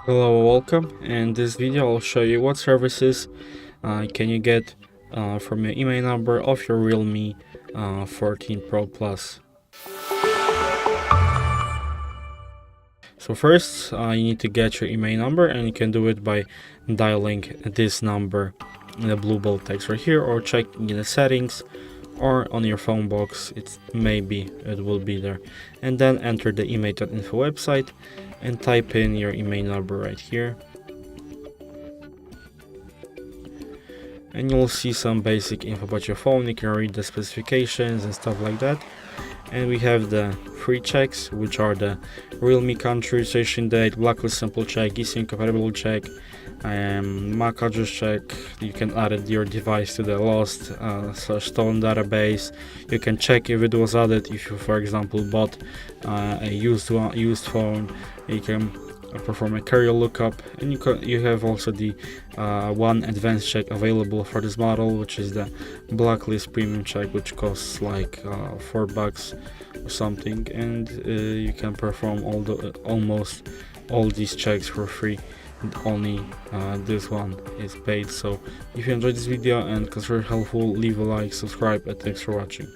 Hello, welcome. In this video I'll show you what services can you get from your email number of your REALME 14 Pro Plus. So first you need to get your email number, and you can do it by dialing this number in the blue bold text right here, or checking in the settings, or on your phone box. Maybe it will be there, and then enter the IMEI.info website and type in your email number right here, and you'll see some basic info about your phone. You can read the specifications and stuff like that. And we have the free checks, which are the REALME country registration date, blacklist simple check, eSIM compatibility check, MAC address check. You can add your device to the lost / stolen database. You can check if it was added. If you, for example, bought a used phone, you can perform a carrier lookup, and you have also the one advanced check available for this model, which is the blacklist premium check, which costs like $4 or something, and you can perform almost all these checks for free, and only this one is paid. So if you enjoyed this video and consider it helpful, leave a like, subscribe, and thanks for watching.